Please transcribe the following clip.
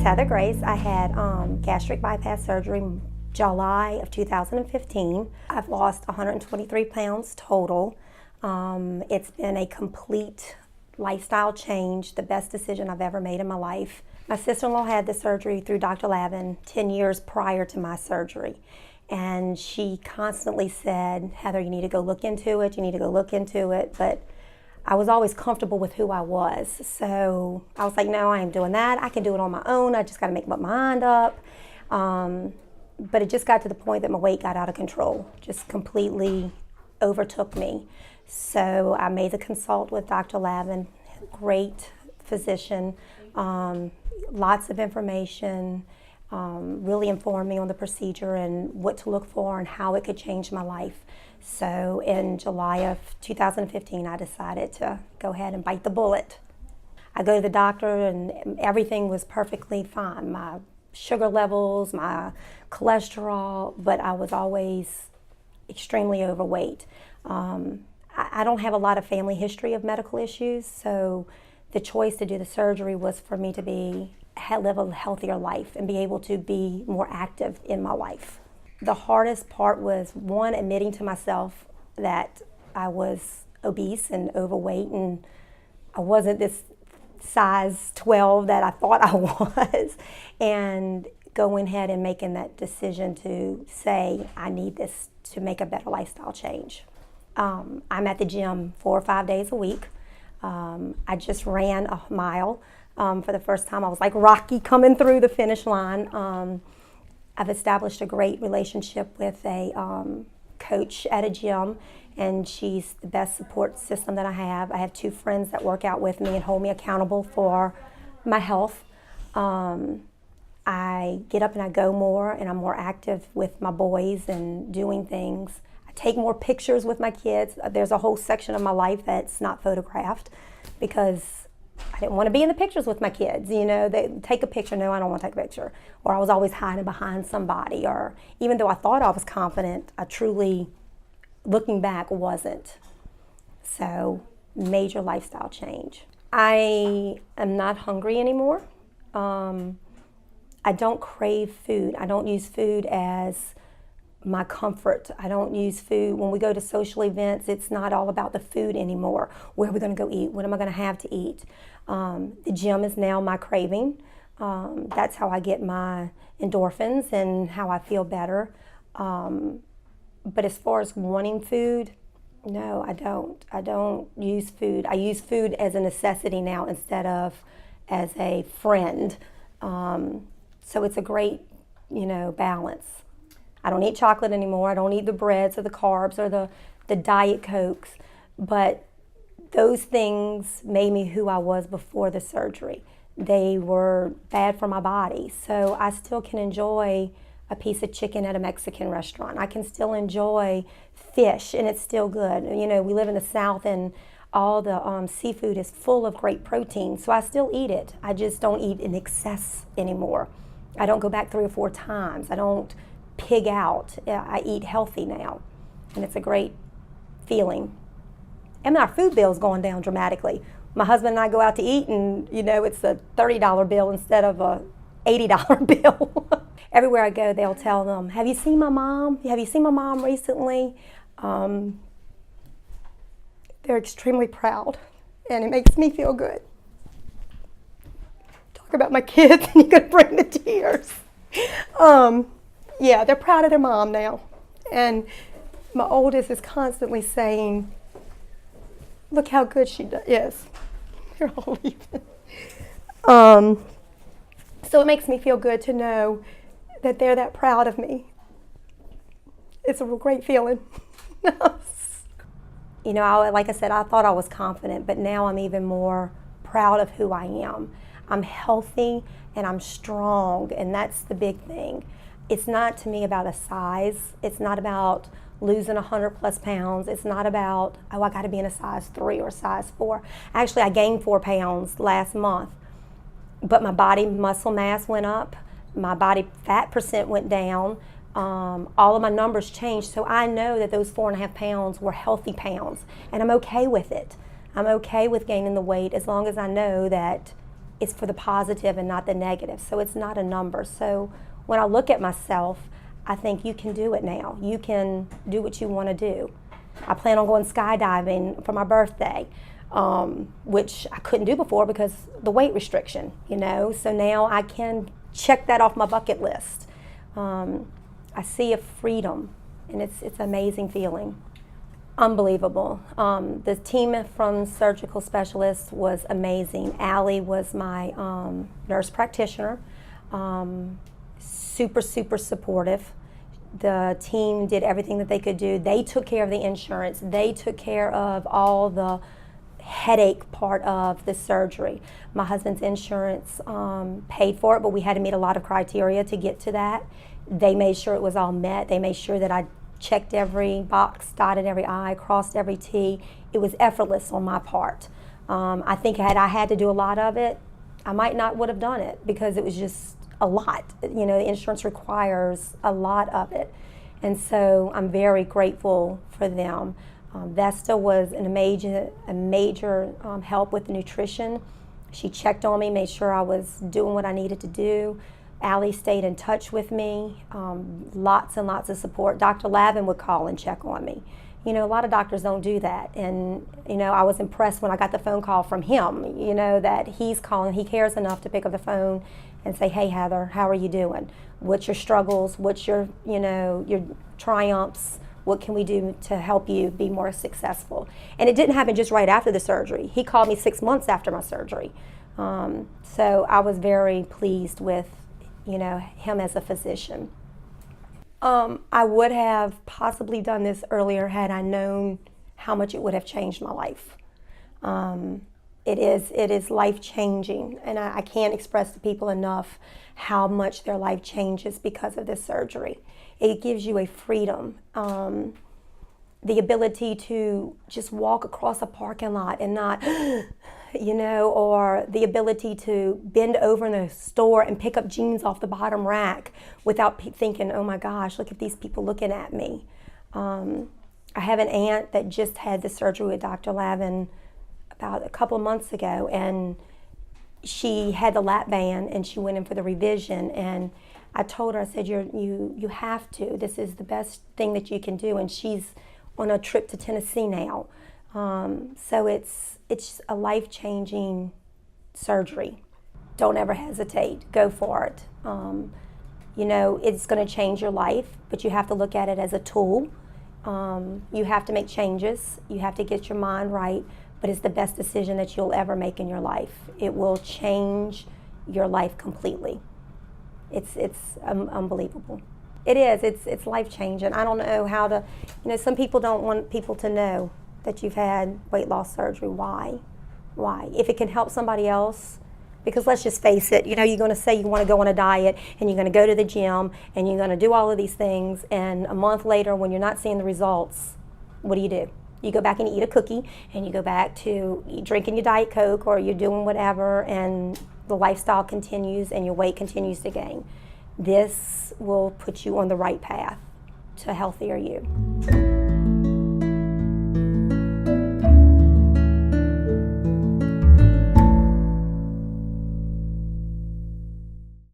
Heather Grace. I had gastric bypass surgery July of 2015. I've lost 123 pounds total. It's been a complete lifestyle change, the best decision I've ever made in my life. My sister-in-law had the surgery through Dr. Lavin 10 years prior to my surgery. And she constantly said, Heather, you need to go look into it, you need to go look into it. But I was always comfortable with who I was. So I was like, no, I ain't doing that. I can do it on my own. I just got to make my mind up. But it just got to the point that my weight got out of control, just completely overtook me. So I made the consult with Dr. Lavin, great physician, lots of information, really informed me on the procedure and what to look for and how it could change my life. So in July of 2015, I decided to go ahead and bite the bullet. I go to the doctor and everything was perfectly fine. My sugar levels, my cholesterol, but I was always extremely overweight. I don't have a lot of family history of medical issues, so the choice to do the surgery was for me to live a healthier life and be able to be more active in my life. The hardest part was, one, admitting to myself that I was obese and overweight and I wasn't this size 12 that I thought I was, and going ahead and making that decision to say, I need this to make a better lifestyle change. I'm at the gym 4 or 5 days a week. I just ran a mile for the first time. I was like Rocky coming through the finish line. I've established a great relationship with a coach at a gym, and she's the best support system that I have. I have 2 friends that work out with me and hold me accountable for my health. I get up and I go more, and I'm more active with my boys and doing things. I take more pictures with my kids. There's a whole section of my life that's not photographed because I didn't want to be in the pictures with my kids. You know, they take a picture. No, I don't want to take a picture. Or I was always hiding behind somebody. Or even though I thought I was confident, I truly, looking back, wasn't. So, major lifestyle change. I am not hungry anymore. I don't crave food. I don't use food as my comfort. I don't use food. When we go to social events, it's not all about the food anymore. Where are we going to go eat? What am I going to have to eat? The gym is now my craving. That's how I get my endorphins and how I feel better. But as far as wanting food, no, I don't. I don't use food. I use food as a necessity now instead of as a friend. So it's a great, balance. I don't eat chocolate anymore. I don't eat the breads or the carbs or the Diet Cokes. But those things made me who I was before the surgery. They were bad for my body. So I still can enjoy a piece of chicken at a Mexican restaurant. I can still enjoy fish, and it's still good. We live in the South, and all the seafood is full of great protein. So I still eat it. I just don't eat in excess anymore. I don't go back 3 or 4 times. I don't pig out. I eat healthy now, and it's a great feeling. And our food bill's going down dramatically. My husband and I go out to eat, and it's a $30 bill instead of a $80 bill. Everywhere I go, they'll tell them, "Have you seen my mom? Have you seen my mom recently?" They're extremely proud, and it makes me feel good. Talk about my kids, and you're gonna bring the tears. Yeah, they're proud of their mom now. And my oldest is constantly saying, "Look how good she is." They're all leaving. So it makes me feel good to know that they're that proud of me. It's a real great feeling. Like I said, I thought I was confident, but now I'm even more proud of who I am. I'm healthy and I'm strong, and that's the big thing. It's not to me about a size. It's not about losing 100+ pounds. It's not about, I got to be in a size 3 or size 4. Actually, I gained 4 pounds last month, but my body muscle mass went up. My body fat percent went down. All of my numbers changed, so I know that those 4.5 pounds were healthy pounds, and I'm okay with it. I'm okay with gaining the weight as long as I know that it's for the positive and not the negative. So it's not a number. So when I look at myself, I think you can do it now. You can do what you want to do. I plan on going skydiving for my birthday, which I couldn't do before because the weight restriction, So now I can check that off my bucket list. I see a freedom, and it's an amazing feeling. Unbelievable. The team from surgical specialists was amazing. Allie was my nurse practitioner, super, super supportive. The team did everything that they could do. They took care of the insurance. They took care of all the headache part of the surgery. My husband's insurance paid for it, but we had to meet a lot of criteria to get to that. They made sure it was all met. They made sure that I checked every box, dotted every I, crossed every T. It was effortless on my part. I think had I had to do a lot of it, I might not would have done it because it was just a lot. The insurance requires a lot of it. And so I'm very grateful for them. Vesta was a major help with the nutrition. She checked on me, made sure I was doing what I needed to do. Allie stayed in touch with me, lots and lots of support. Dr. Lavin would call and check on me. A lot of doctors don't do that. And, I was impressed when I got the phone call from him, that he's calling, he cares enough to pick up the phone and say, hey, Heather, how are you doing? What's your struggles? What's your, your triumphs? What can we do to help you be more successful? And it didn't happen just right after the surgery. He called me 6 months after my surgery. So I was very pleased with, him as a physician. I would have possibly done this earlier had I known how much it would have changed my life. It is life-changing, and I can't express to people enough how much their life changes because of this surgery. It gives you a freedom, the ability to just walk across a parking lot and not, or the ability to bend over in the store and pick up jeans off the bottom rack without thinking, oh my gosh, look at these people looking at me. I have an aunt that just had the surgery with Dr. Lavin about a couple of months ago, and she had the lap band and she went in for the revision, and I told her, I said, you have to. This is the best thing that you can do, and she's on a trip to Tennessee now. So it's a life-changing surgery. Don't ever hesitate. Go for it. It's going to change your life, but you have to look at it as a tool. You have to make changes. You have to get your mind right, but it's the best decision that you'll ever make in your life. It will change your life completely. It's unbelievable. It is. It's life-changing. I don't know how to, some people don't want people to know that you've had weight loss surgery. Why? If it can help somebody else, because let's just face it, you're going to say you want to go on a diet and you're going to go to the gym and you're going to do all of these things, and a month later when you're not seeing the results, what do? You go back and eat a cookie, and you go back to drinking your Diet Coke, or you're doing whatever, and the lifestyle continues and your weight continues to gain. This will put you on the right path to a healthier you.